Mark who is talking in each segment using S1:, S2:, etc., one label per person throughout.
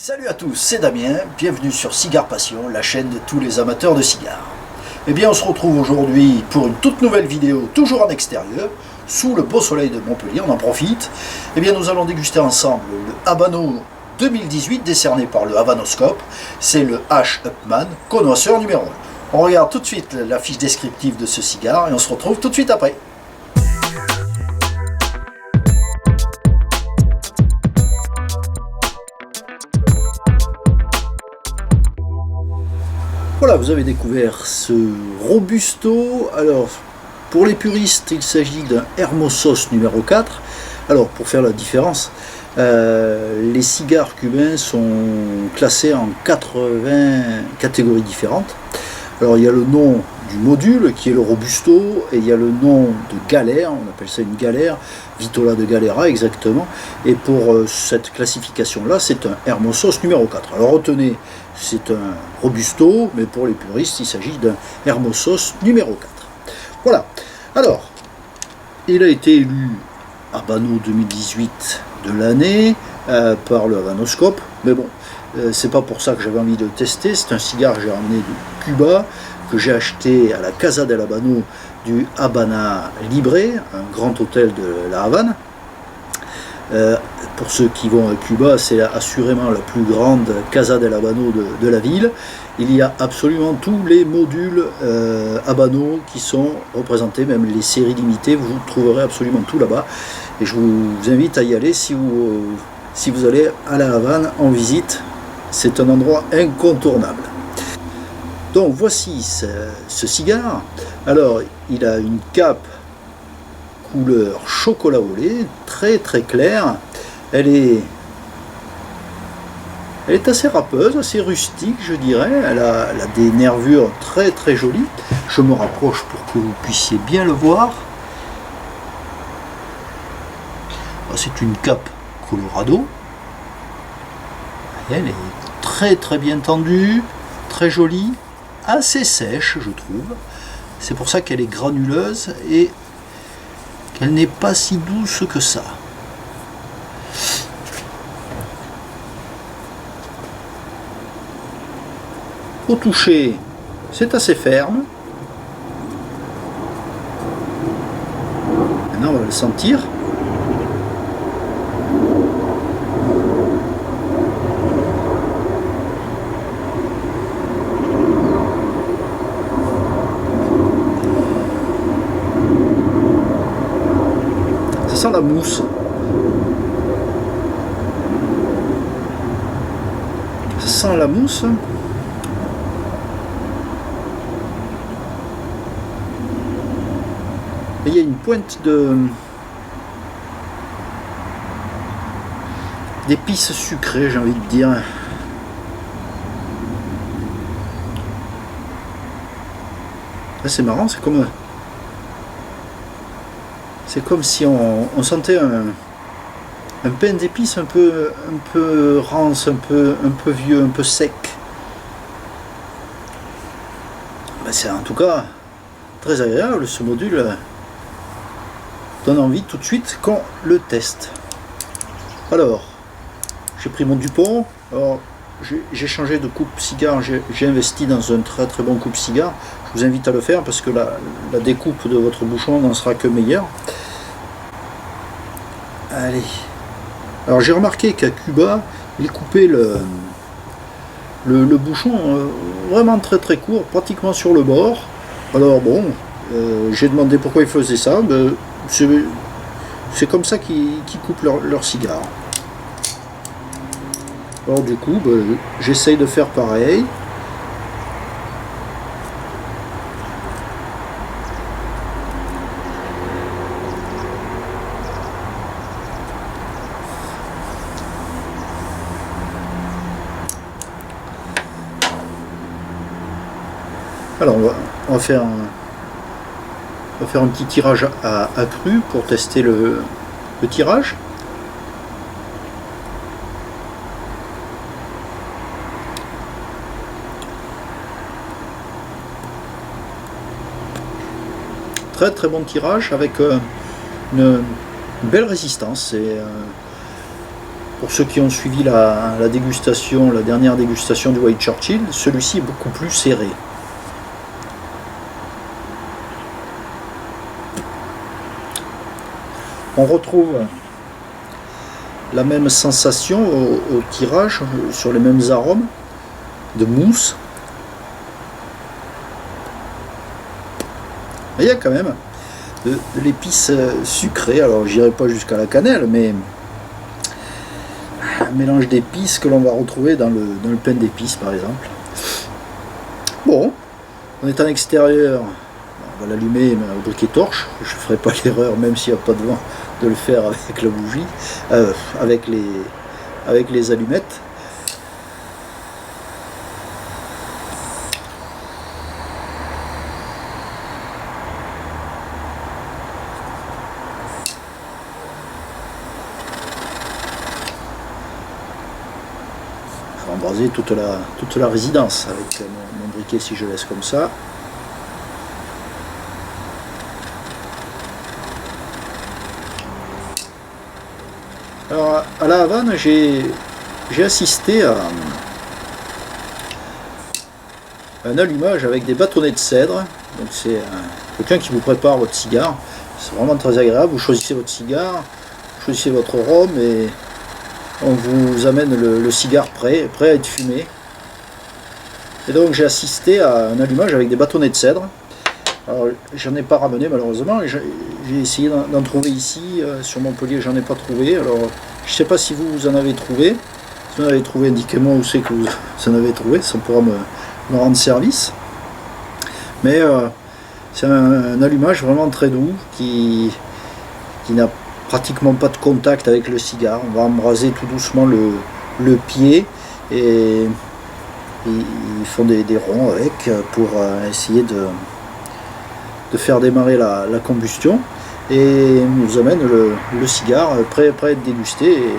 S1: Salut à tous, c'est Damien, bienvenue sur Cigare Passion, la chaîne de tous les amateurs de cigares. Eh bien on se retrouve aujourd'hui pour une toute nouvelle vidéo, toujours en extérieur, sous le beau soleil de Montpellier, on en profite. Eh bien nous allons déguster ensemble le Habano 2018 décerné par le Havanoscope, c'est le H. Upmann, connoisseur numéro 1. On regarde tout de suite la fiche descriptive de ce cigare et on se retrouve tout de suite après. Voilà, vous avez découvert ce Robusto. Alors, pour les puristes, il s'agit d'un Hermosos numéro 4. Alors, pour faire la différence, les cigares cubains sont classés en 80 catégories différentes. Alors, il y a le nom du module, qui est le Robusto, et il y a le nom de galère, on appelle ça une galère, Vitola de Galera exactement. Et pour cette classification-là, c'est un Hermosos numéro 4. Alors, retenez, c'est un Robusto, mais pour les puristes, il s'agit d'un Hermosos numéro 4. Voilà. Alors, il a été élu Habano 2018 de l'année par le Havanoscope, mais bon, c'est pas pour ça que j'avais envie de le tester. C'est un cigare que j'ai ramené de Cuba, que j'ai acheté à la Casa del Habano du Habana Libre, un grand hôtel de la Havane. Pour ceux qui vont à Cuba, c'est assurément la plus grande Casa del Habano de la ville. Il y a absolument tous les modules Habano qui sont représentés, même les séries limitées, vous trouverez absolument tout là-bas. Et je vous invite à y aller si vous allez à la Havane en visite. C'est un endroit incontournable. Donc voici ce cigare. Alors, il a une cape couleur chocolat au lait, très très claire. Elle est assez râpeuse, assez rustique, je dirais. Elle a des nervures très très jolies. Je me rapproche pour que vous puissiez bien le voir. C'est une cape Colorado. Elle est très très bien tendue, très jolie, assez sèche, je trouve. C'est pour ça qu'elle est granuleuse et qu'elle n'est pas si douce que ça. Au toucher, c'est assez ferme. Maintenant, on va le sentir. Ça sent la mousse. Ça sent la mousse. Et il y a une pointe d'épices sucrées, j'ai envie de dire. Là, c'est marrant, c'est comme si on sentait un pain d'épices un peu rance, un peu vieux, un peu sec. Ben, c'est en tout cas très agréable, ce module donne envie tout de suite qu'on le teste. Alors, j'ai pris mon Dupont. Alors, j'ai changé de coupe-cigare, j'ai investi dans un très très bon coupe-cigare. Je vous invite à le faire parce que la découpe de votre bouchon n'en sera que meilleure. Allez. Alors j'ai remarqué qu'à Cuba, il coupait le bouchon vraiment très très court, pratiquement sur le bord. Alors bon, j'ai demandé pourquoi ils faisaient ça. Ben, c'est comme ça qu'ils coupent leur cigare. Alors du coup, ben, j'essaye de faire pareil. Alors on va faire un petit tirage à cru pour tester le tirage. Très très bon tirage avec une belle résistance. Pour ceux qui ont suivi la dégustation, la dernière dégustation du White Churchill, celui-ci est beaucoup plus serré. On retrouve la même sensation au tirage, sur les mêmes arômes de mousse. Mais il y a quand même de l'épice sucrée, alors j'irai pas jusqu'à la cannelle, mais un mélange d'épices que l'on va retrouver dans le pain d'épices par exemple. Bon, on est en extérieur, on va l'allumer au briquet torche, je ne ferai pas l'erreur même s'il n'y a pas de vent de le faire avec la bougie, avec les allumettes. Je vais embraser toute la résidence avec mon briquet si je laisse comme ça. Alors à la Havane, j'ai assisté à un allumage avec des bâtonnets de cèdre. Donc c'est quelqu'un qui vous prépare votre cigare. C'est vraiment très agréable. Vous choisissez votre cigare, vous choisissez votre rhum et on vous amène le cigare prêt à être fumé. Et donc j'ai assisté à un allumage avec des bâtonnets de cèdre. Alors j'en ai pas ramené malheureusement, j'ai essayé d'en trouver ici, sur Montpellier j'en ai pas trouvé, alors je sais pas si vous en avez trouvé, si vous en avez trouvé indiquez-moi où c'est que vous en avez trouvé, ça pourra me rendre service. Mais c'est un allumage vraiment très doux qui n'a pratiquement pas de contact avec le cigare. On va embraser tout doucement le pied et ils font des ronds avec pour essayer de faire démarrer la combustion et nous amène le cigare prêt à être dégusté et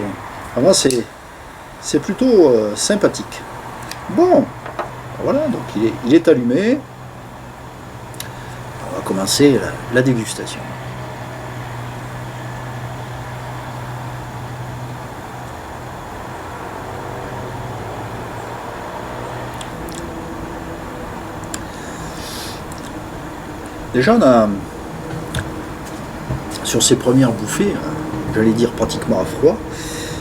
S1: vraiment c'est plutôt sympathique. Bon, voilà, donc il est allumé. On va commencer la dégustation. Déjà, on a, sur ces premières bouffées, j'allais dire pratiquement à froid,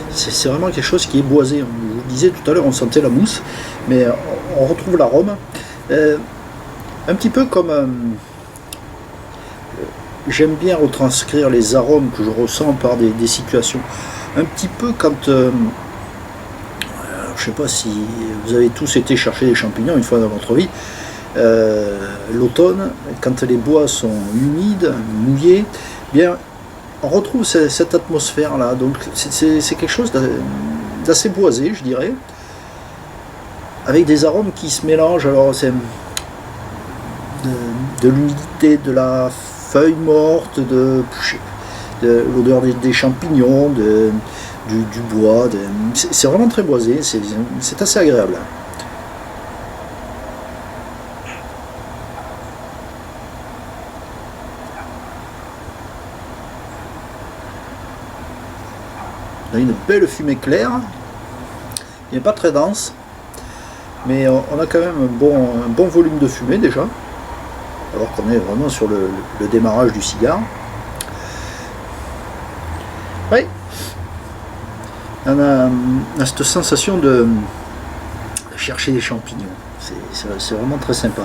S1: c'est vraiment quelque chose qui est boisé. Je vous disais tout à l'heure, on sentait la mousse, mais on retrouve l'arôme. Un petit peu comme... j'aime bien retranscrire les arômes que je ressens par des situations. Un petit peu quand... je ne sais pas si vous avez tous été chercher des champignons une fois dans votre vie. L'automne, quand les bois sont humides, mouillés, bien, on retrouve cette atmosphère-là. Donc c'est quelque chose d'assez boisé, je dirais, avec des arômes qui se mélangent. Alors c'est de l'humidité, de la feuille morte, de l'odeur des champignons, du bois. C'est vraiment très boisé, c'est assez agréable. On a une belle fumée claire, il n'est pas très dense, mais on a quand même un bon volume de fumée déjà, alors qu'on est vraiment sur le démarrage du cigare. Oui, on a cette sensation de chercher des champignons, c'est vraiment très sympa.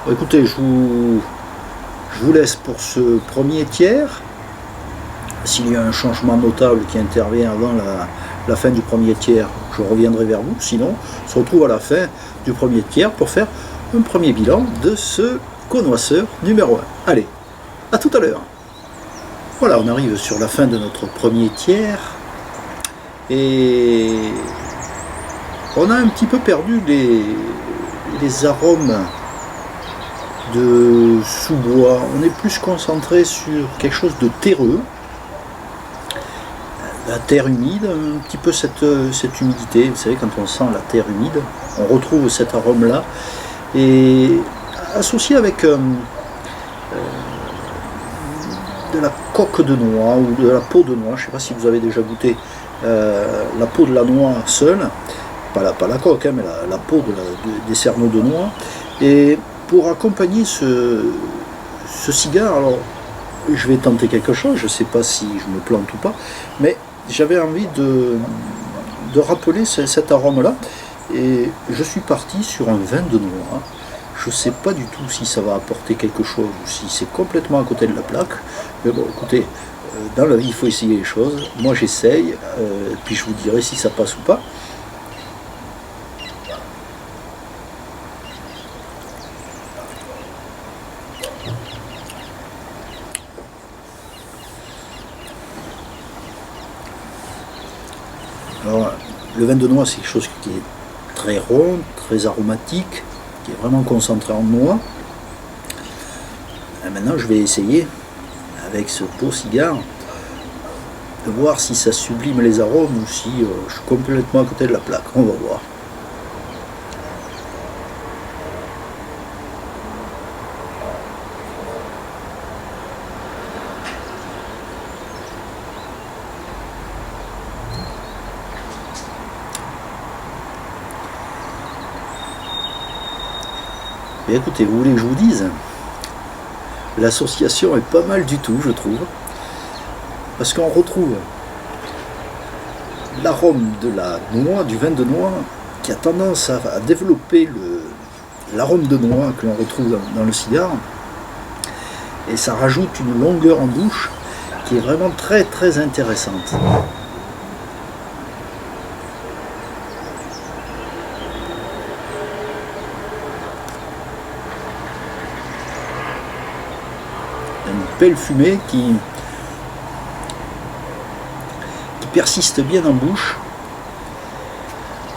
S1: Bon, écoutez, je vous laisse pour ce premier tiers. S'il y a un changement notable qui intervient avant la fin du premier tiers, je reviendrai vers vous. Sinon, on se retrouve à la fin du premier tiers pour faire un premier bilan de ce connoisseur numéro 1. Allez, à tout à l'heure. Voilà, on arrive sur la fin de notre premier tiers. Et on a un petit peu perdu les arômes de sous-bois. On est plus concentré sur quelque chose de terreux. la terre humide, un petit peu cette humidité. Vous savez, quand on sent la terre humide, on retrouve cet arôme-là. Et associé avec de la coque de noix ou de la peau de noix, je ne sais pas si vous avez déjà goûté la peau de la noix seule, pas la coque, hein, mais la peau des cerneaux de noix. Et pour accompagner ce cigare, alors je vais tenter quelque chose, je ne sais pas si je me plante ou pas, mais j'avais envie de rappeler cet arôme-là, et je suis parti sur un vin de noix. Je ne sais pas du tout si ça va apporter quelque chose ou si c'est complètement à côté de la plaque, mais bon, écoutez, dans la vie il faut essayer les choses, moi j'essaye, puis je vous dirai si ça passe ou pas. Alors, le vin de noix, c'est quelque chose qui est très rond, très aromatique, qui est vraiment concentré en noix. Et maintenant, je vais essayer, avec ce pot cigare, de voir si ça sublime les arômes ou si je suis complètement à côté de la plaque. On va voir. Mais écoutez, vous voulez que je vous dise, l'association est pas mal du tout, je trouve, parce qu'on retrouve l'arôme de la noix, du vin de noix, qui a tendance à développer l'arôme de noix que l'on retrouve dans le cigare, et ça rajoute une longueur en bouche qui est vraiment très très intéressante. Une belle fumée qui persiste bien en bouche.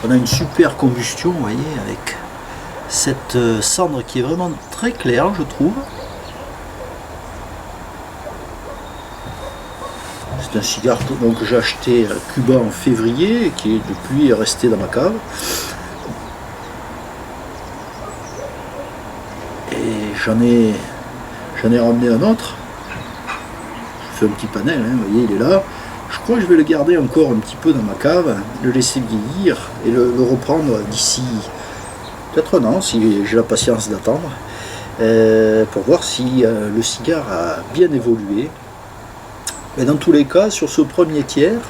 S1: On a une super combustion, vous voyez, avec cette cendre qui est vraiment très claire, je trouve. C'est un cigare que j'ai acheté à Cuba en février et qui est depuis resté dans ma cave. Et j'en ai ramené un autre. Je fais un petit panel, hein, vous voyez, il est là. Je crois que je vais le garder encore un petit peu dans ma cave, le laisser vieillir et le reprendre d'ici peut-être un an, si j'ai la patience d'attendre, pour voir si le cigare a bien évolué. Mais dans tous les cas, sur ce premier tiers,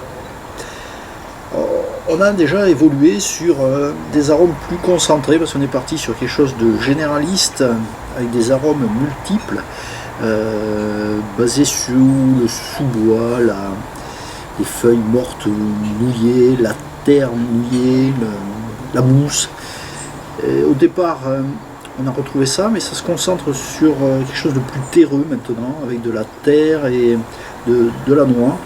S1: on a déjà évolué sur des arômes plus concentrés, parce qu'on est parti sur quelque chose de généraliste, avec des arômes multiples, basés sur le sous-bois, les feuilles mortes mouillées, la terre mouillée, la mousse. Et au départ, on a retrouvé ça, mais ça se concentre sur quelque chose de plus terreux maintenant, avec de la terre et de la noix.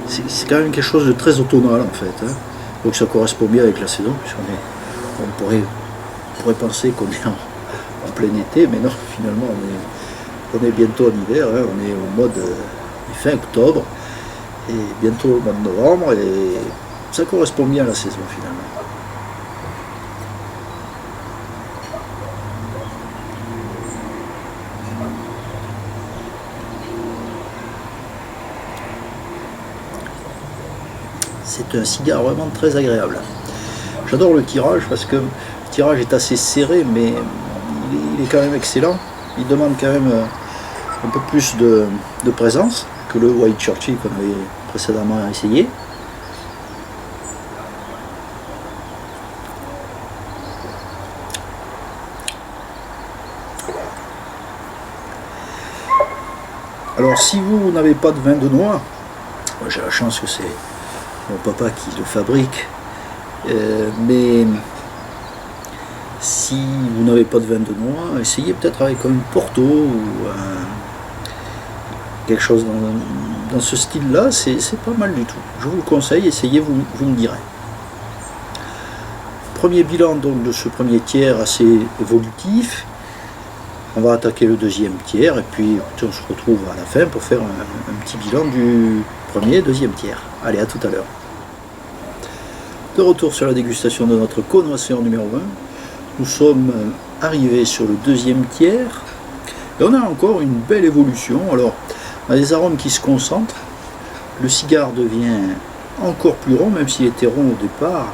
S1: C'est quand même quelque chose de très automnal en fait, hein. Donc ça correspond bien avec la saison, puisqu'on pourrait penser qu'on est en plein été, mais non, finalement on est bientôt en hiver, hein. On est au mois de fin octobre, et bientôt au mois de novembre, et ça correspond bien à la saison finalement. C'est un cigare vraiment très agréable. J'adore le tirage parce que le tirage est assez serré, mais il est quand même excellent. Il demande quand même un peu plus de présence que le White Churchill qu'on avait précédemment essayé. Alors si vous n'avez pas de vin de noix, j'ai la chance que c'est mon papa qui le fabrique, mais si vous n'avez pas de vin de noix, essayez peut-être avec un Porto ou quelque chose dans ce style-là, c'est pas mal du tout. Je vous le conseille, essayez, vous me direz. Premier bilan donc de ce premier tiers assez évolutif. On va attaquer le deuxième tiers et puis on se retrouve à la fin pour faire un petit bilan du premier, deuxième tiers. Allez, à tout à l'heure. De retour sur la dégustation de notre Cône Océan numéro 1. Nous sommes arrivés sur le deuxième tiers. Et on a encore une belle évolution. Alors, on a des arômes qui se concentrent. Le cigare devient encore plus rond, même s'il était rond au départ.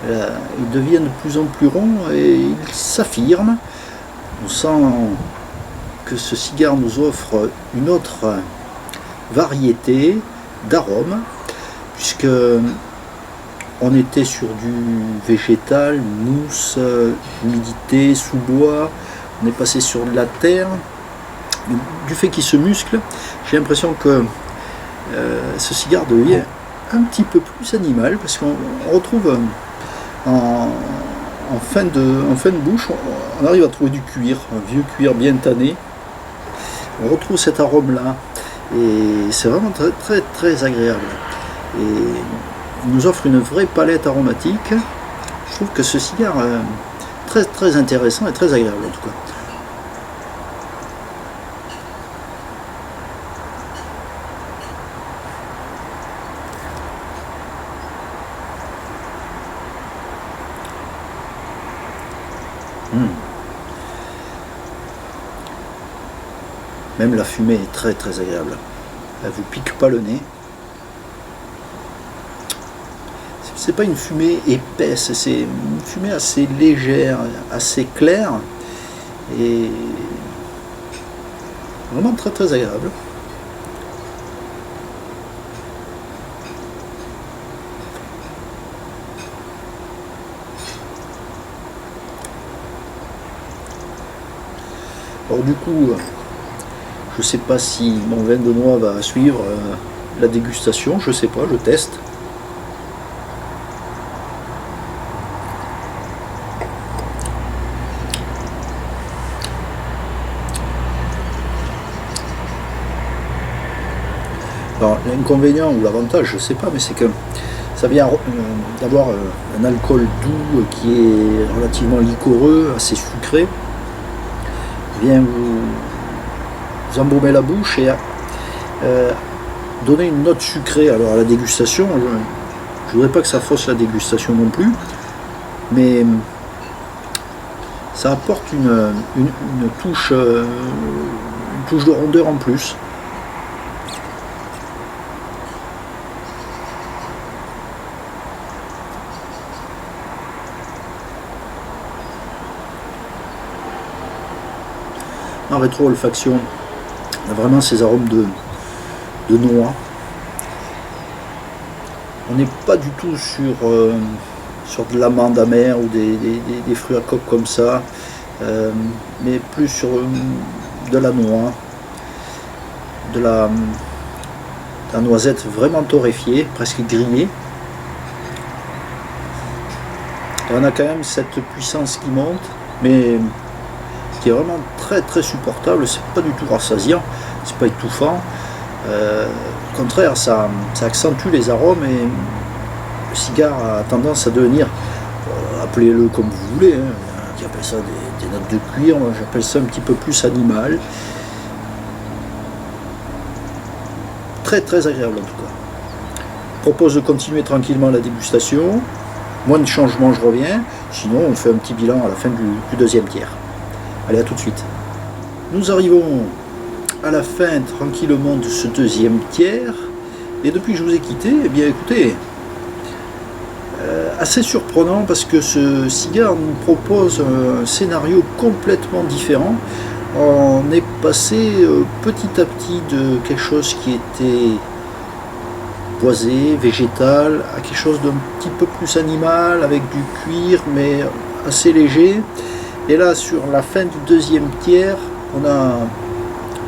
S1: Il devient de plus en plus rond et il s'affirme. On sent que ce cigare nous offre une autre variété d'arômes, puisque on était sur du végétal, mousse, humidité, sous-bois, on est passé sur de la terre. Du fait qu'il se muscle, j'ai l'impression que ce cigare devient un petit peu plus animal, parce qu'on retrouve en fin de bouche, on arrive à trouver du cuir, un vieux cuir bien tanné. On retrouve cet arôme là et c'est vraiment très très très agréable, et il nous offre une vraie palette aromatique. Je trouve que ce cigare est très très intéressant et très agréable en tout cas. Même la fumée est très très agréable. Elle vous pique pas le nez. C'est pas une fumée épaisse, c'est une fumée assez légère, assez claire et vraiment très très agréable. Alors du coup, je sais pas si mon vin de noix va suivre la dégustation, je sais pas, je teste. Alors l'inconvénient ou l'avantage, je sais pas, mais c'est que ça vient d'avoir un alcool doux qui est relativement liquoreux, assez sucré. Il vient vous embaumer la bouche et donner une note sucrée. Alors à la dégustation, je voudrais pas que ça fausse la dégustation non plus, mais ça apporte une touche de rondeur en plus. En rétro-olfaction, on a vraiment ces arômes de noix. On n'est pas du tout sur de l'amande amère ou des fruits à coque comme ça, mais plus sur de la noix, de la noisette vraiment torréfiée, presque grillée. Et on a quand même cette puissance qui monte, mais qui est vraiment très très supportable. C'est pas du tout rassasiant, c'est pas étouffant, au contraire ça accentue les arômes, et le cigare a tendance à devenir, appelez-le comme vous voulez, hein, qui appelle ça des notes de cuir, moi j'appelle ça un petit peu plus animal. Très très agréable en tout cas. Je propose de continuer tranquillement la dégustation, moins de changements, je reviens, sinon on fait un petit bilan à la fin du deuxième tiers. Allez, à tout de suite. Nous arrivons à la fin tranquillement de ce deuxième tiers, et depuis que je vous ai quitté, eh bien écoutez, assez surprenant, parce que ce cigare nous propose un scénario complètement différent. On est passé petit à petit de quelque chose qui était boisé, végétal, à quelque chose d'un petit peu plus animal, avec du cuir mais assez léger. Et là, sur la fin du deuxième tiers, on a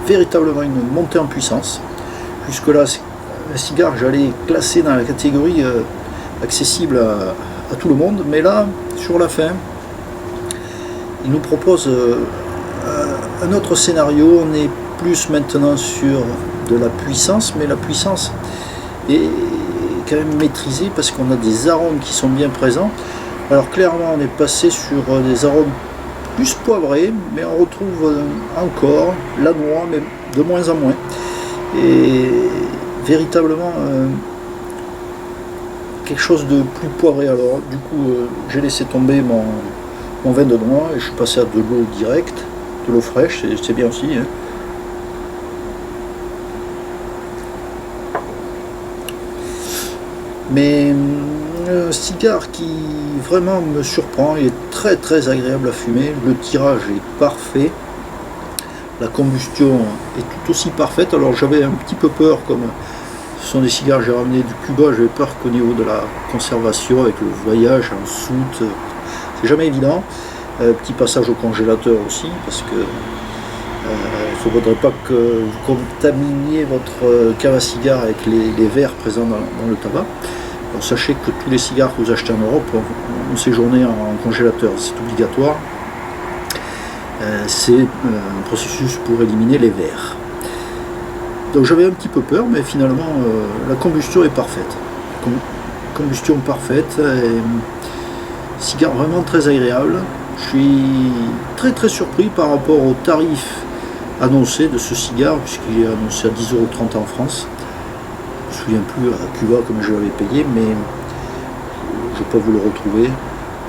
S1: véritablement une montée en puissance. Jusque-là, un cigare que j'allais classer dans la catégorie accessible à tout le monde. Mais là, sur la fin, il nous propose un autre scénario. On est plus maintenant sur de la puissance, mais la puissance est quand même maîtrisée, parce qu'on a des arômes qui sont bien présents. Alors clairement, on est passé sur des arômes plus poivré, mais on retrouve encore la noix, mais de moins en moins. Et véritablement quelque chose de plus poivré. Alors du coup j'ai laissé tomber mon vin de noix et je suis passé à de l'eau directe, de l'eau fraîche, c'est bien aussi, hein. Mais un cigare qui vraiment me surprend, il est très très agréable à fumer, le tirage est parfait, la combustion est tout aussi parfaite. Alors j'avais un petit peu peur, comme ce sont des cigares que j'ai ramenés du Cuba, j'avais peur qu'au niveau de la conservation, avec le voyage en soute, c'est jamais évident. Petit passage au congélateur aussi, parce que il ne faudrait pas que vous contaminiez votre cave à cigare avec les verres présents dans le tabac. Alors, sachez que tous les cigares que vous achetez en Europe ont séjourné en congélateur, c'est obligatoire. C'est un processus pour éliminer les verres. Donc j'avais un petit peu peur, mais finalement la combustion est parfaite. Combustion parfaite, et cigare vraiment très agréable. Je suis très très surpris par rapport au tarif annoncé de ce cigare, puisqu'il est annoncé à 10,30 € en France. Je ne me souviens plus à Cuba comme je l'avais payé, mais je ne vais pas vous le retrouver.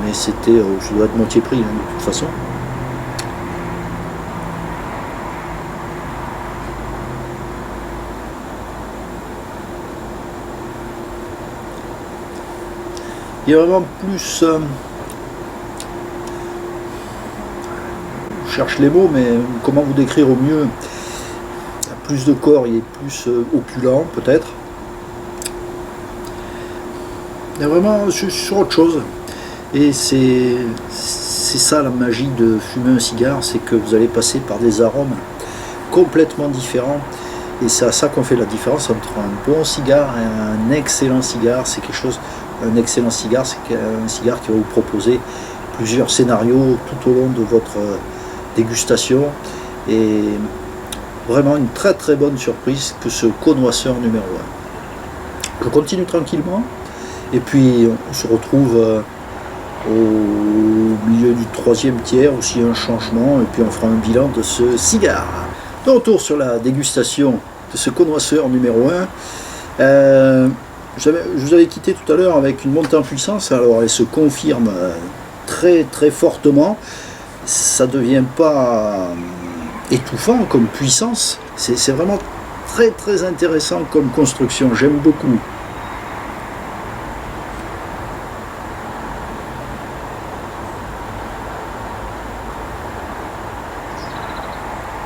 S1: Mais c'était, ça doit être moitié prix, hein, de toute façon. Il y a vraiment plus, je cherche les mots, mais comment vous décrire au mieux, plus de corps, il est plus opulent peut-être. Il y a vraiment sur autre chose. Et c'est ça la magie de fumer un cigare, c'est que vous allez passer par des arômes complètement différents. Et c'est à ça qu'on fait la différence entre un bon cigare et un excellent cigare. C'est quelque chose, un excellent cigare, c'est un cigare qui va vous proposer plusieurs scénarios tout au long de votre dégustation. Et vraiment une très très bonne surprise que ce connoisseur numéro 1. Je continue tranquillement. Et puis on se retrouve au milieu du troisième tiers, aussi un changement, et puis on fera un bilan de ce cigare. De retour sur la dégustation de ce connoisseur numéro 1. Je vous avais quitté tout à l'heure avec une montée en puissance, alors elle se confirme très très fortement. Ça ne devient pas étouffant comme puissance, c'est vraiment très très intéressant comme construction, j'aime beaucoup.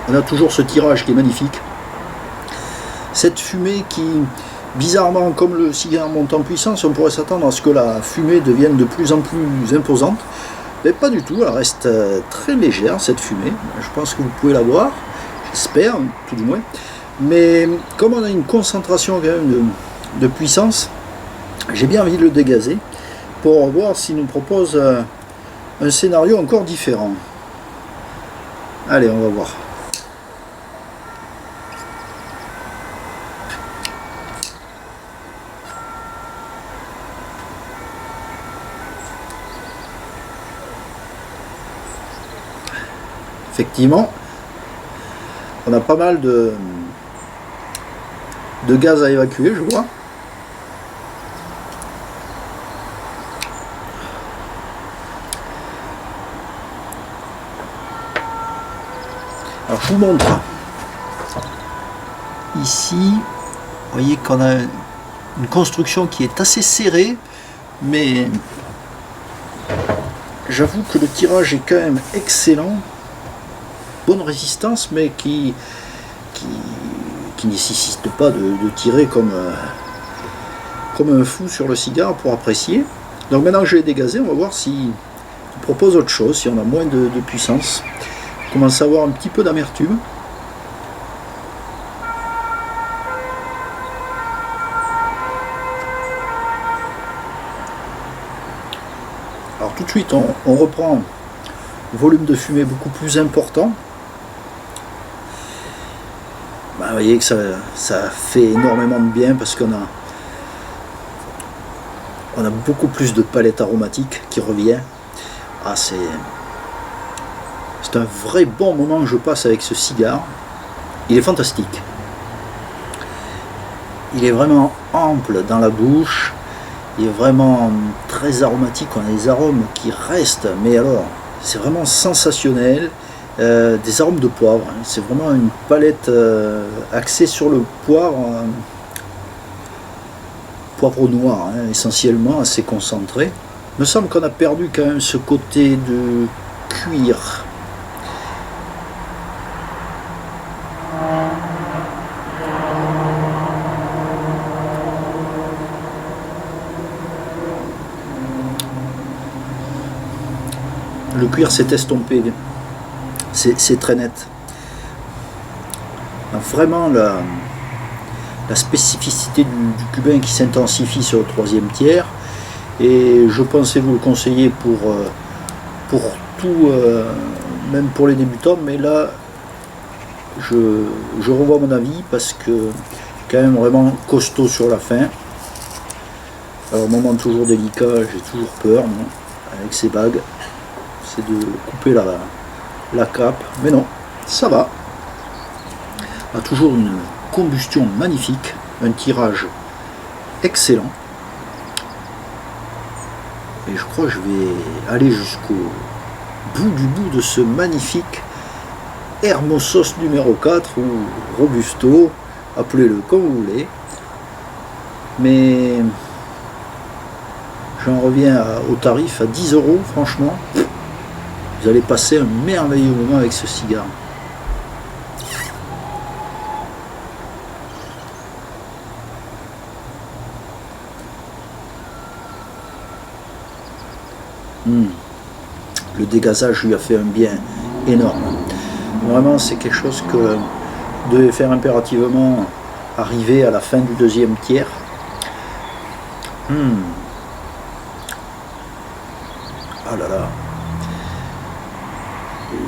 S1: On a toujours ce tirage qui est magnifique. Cette fumée qui, bizarrement, comme le cigare monte en puissance, on pourrait s'attendre à ce que la fumée devienne de plus en plus imposante. Mais pas du tout, elle reste très légère cette fumée. Je pense que vous pouvez la voir, j'espère, tout du moins. Mais comme on a une concentration quand même de puissance, j'ai bien envie de le dégazer pour voir s'il nous propose un scénario encore différent. Allez, on va voir. Effectivement, on a pas mal de gaz à évacuer, je vois. Alors je vous montre. Ici, vous voyez qu'on a une construction qui est assez serrée, mais j'avoue que le tirage est quand même excellent. Bonne résistance, mais qui nécessite pas de tirer comme un fou sur le cigare pour apprécier. Donc maintenant que je l'ai dégazé, on va voir s'il propose autre chose, si on a moins de puissance. On commence à avoir un petit peu d'amertume. Alors tout de suite, on reprend un volume de fumée beaucoup plus important. Vous voyez que ça fait énormément de bien parce qu'on a beaucoup plus de palette aromatique qui revient. Ah, c'est un vrai bon moment que je passe avec ce cigare. Il est fantastique. Il est vraiment ample dans la bouche, il est vraiment très aromatique, on a des arômes qui restent, mais alors c'est vraiment sensationnel. Des arômes de poivre, hein. C'est vraiment une palette axée sur le poivre, poivre noir, hein, essentiellement assez concentré. Il me semble qu'on a perdu quand même ce côté de cuir. Le cuir s'est estompé, c'est très net. Vraiment la spécificité du cubain qui s'intensifie sur le troisième tiers, et je pensais vous le conseiller pour tout, même pour les débutants, mais là je revois mon avis parce que quand même vraiment costaud sur la fin. Alors moment toujours délicat, j'ai toujours peur moi, avec ces bagues, c'est de couper la cape, mais non, ça va. On a toujours une combustion magnifique, un tirage excellent, et je crois que je vais aller jusqu'au bout de ce magnifique Hermosos numéro 4 ou Robusto, appelez-le comme vous voulez, mais j'en reviens au tarif à 10 €. Franchement, vous allez passer un merveilleux moment avec ce cigare. Le dégazage lui a fait un bien énorme. Vraiment, c'est quelque chose que vous devez faire impérativement arriver à la fin du deuxième tiers. Ah là là.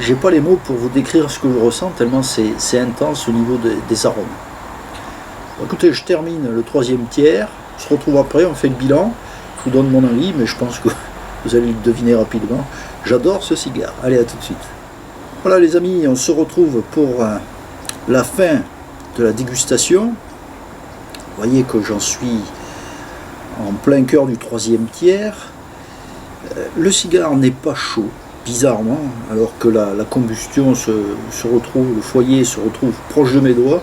S1: J'ai pas les mots pour vous décrire ce que je ressens, tellement c'est intense au niveau des arômes. Écoutez, je termine le troisième tiers. On se retrouve après, on fait le bilan. Je vous donne mon avis, mais je pense que vous allez le deviner rapidement. J'adore ce cigare. Allez, à tout de suite. Voilà les amis, on se retrouve pour la fin de la dégustation. Vous voyez que j'en suis en plein cœur du troisième tiers. Le cigare n'est pas chaud, bizarrement, alors que la combustion se retrouve, le foyer se retrouve proche de mes doigts.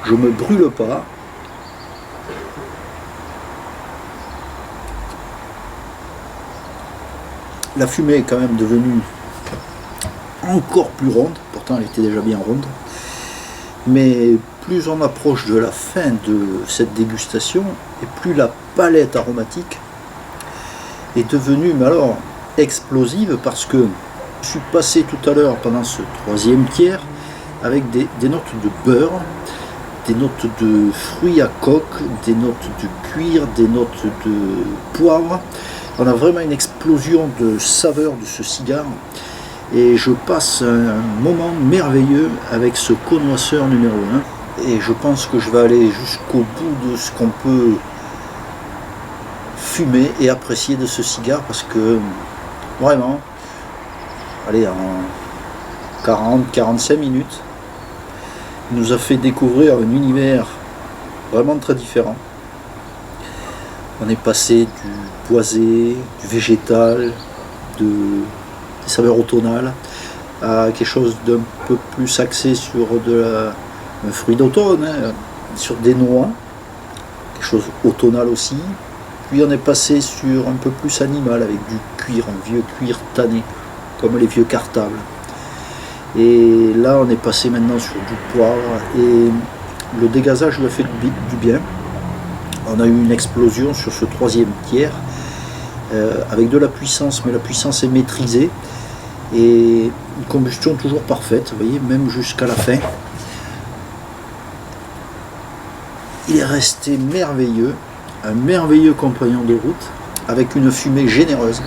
S1: Je me brûle pas. La fumée est quand même devenue encore plus ronde, pourtant elle était déjà bien ronde, mais plus on approche de la fin de cette dégustation, et plus la palette aromatique est devenue, mais alors, explosive, parce que je suis passé tout à l'heure pendant ce troisième tiers avec des notes de beurre, des notes de fruits à coque, des notes de cuir, des notes de poivre. On a vraiment une explosion de saveurs de ce cigare, et je passe un moment merveilleux avec ce connoisseur numéro 1, et je pense que je vais aller jusqu'au bout de ce qu'on peut fumer et apprécier de ce cigare, parce que vraiment, allez, en 40-45 minutes, il nous a fait découvrir un univers vraiment très différent. On est passé du boisé, du végétal, des saveurs automnales, à quelque chose d'un peu plus axé sur un fruit d'automne, hein, sur des noix, quelque chose automnal aussi. Puis on est passé sur un peu plus animal, avec du cuir, un vieux cuir tanné, comme les vieux cartables. Et là on est passé maintenant sur du poivre, et le dégazage lui a fait du bien. On a eu une explosion sur ce troisième tiers, avec de la puissance, mais la puissance est maîtrisée, et une combustion toujours parfaite, vous voyez, même jusqu'à la fin. Il est resté merveilleux, un merveilleux compagnon de route, avec une fumée généreuse.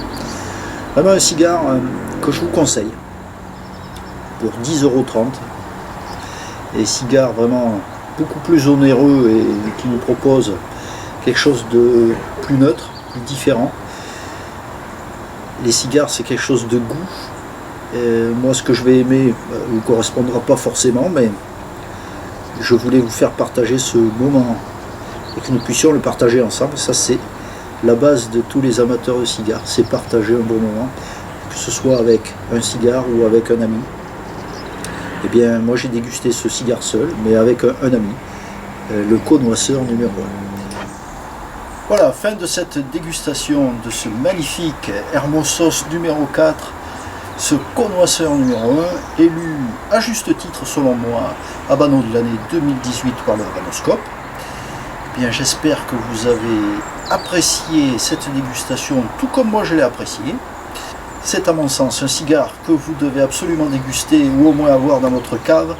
S1: Vraiment un cigare que je vous conseille, pour 10,30 €. Et cigare vraiment beaucoup plus onéreux, et qui nous propose quelque chose de plus neutre, plus différent. Les cigares, c'est quelque chose de goût. Et moi, ce que je vais aimer ne correspondra pas forcément, mais je voulais vous faire partager ce moment et que nous puissions le partager ensemble. Ça, c'est la base de tous les amateurs de cigares, c'est partager un bon moment, que ce soit avec un cigare ou avec un ami. Eh bien, moi j'ai dégusté ce cigare seul, mais avec un ami, le connoisseur numéro 1. Voilà, fin de cette dégustation de ce magnifique Hermosos numéro 4, ce connoisseur numéro 1, élu à juste titre selon moi Habano de l'année 2018 par le Habanoscope. Eh bien, j'espère que vous avez apprécié cette dégustation tout comme moi je l'ai apprécié. C'est à mon sens un cigare que vous devez absolument déguster ou au moins avoir dans votre cave,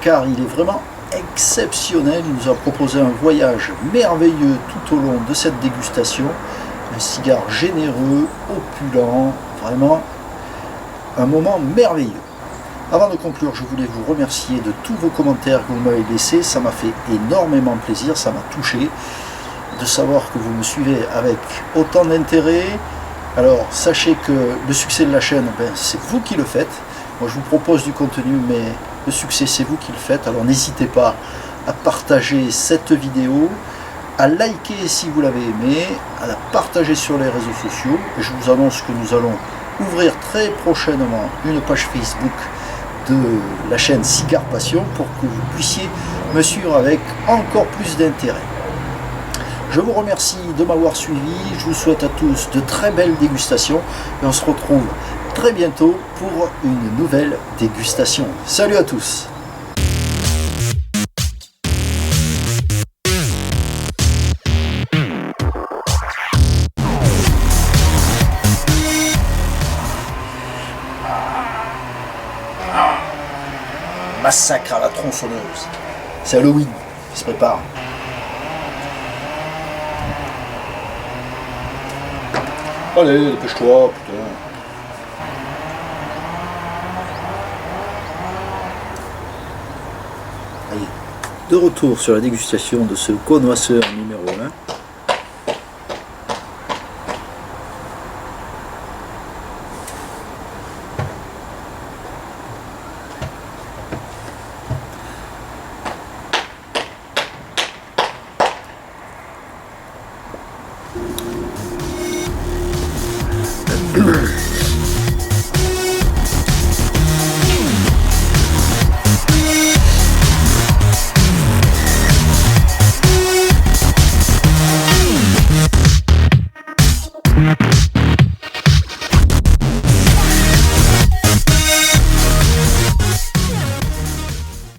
S1: car il est vraiment exceptionnel. Il nous a proposé un voyage merveilleux tout au long de cette dégustation. Un cigare généreux, opulent, vraiment un moment merveilleux. Avant de conclure, je voulais vous remercier de tous vos commentaires que vous m'avez laissés. Ça m'a fait énormément plaisir, ça m'a touché de savoir que vous me suivez avec autant d'intérêt. Alors sachez que le succès de la chaîne, c'est vous qui le faites. Moi je vous propose du contenu, mais le succès c'est vous qui le faites. Alors n'hésitez pas à partager cette vidéo, à liker si vous l'avez aimé, à la partager sur les réseaux sociaux. Et je vous annonce que nous allons ouvrir très prochainement une page Facebook de la chaîne Cigare Passion pour que vous puissiez me suivre avec encore plus d'intérêt. Je vous remercie de m'avoir suivi, je vous souhaite à tous de très belles dégustations et on se retrouve très bientôt pour une nouvelle dégustation. Salut à tous! Massacre à la tronçonneuse. C'est Halloween qui se prépare. Allez, dépêche-toi, putain. Allez, de retour sur la dégustation de ce connoisseur numéro 1.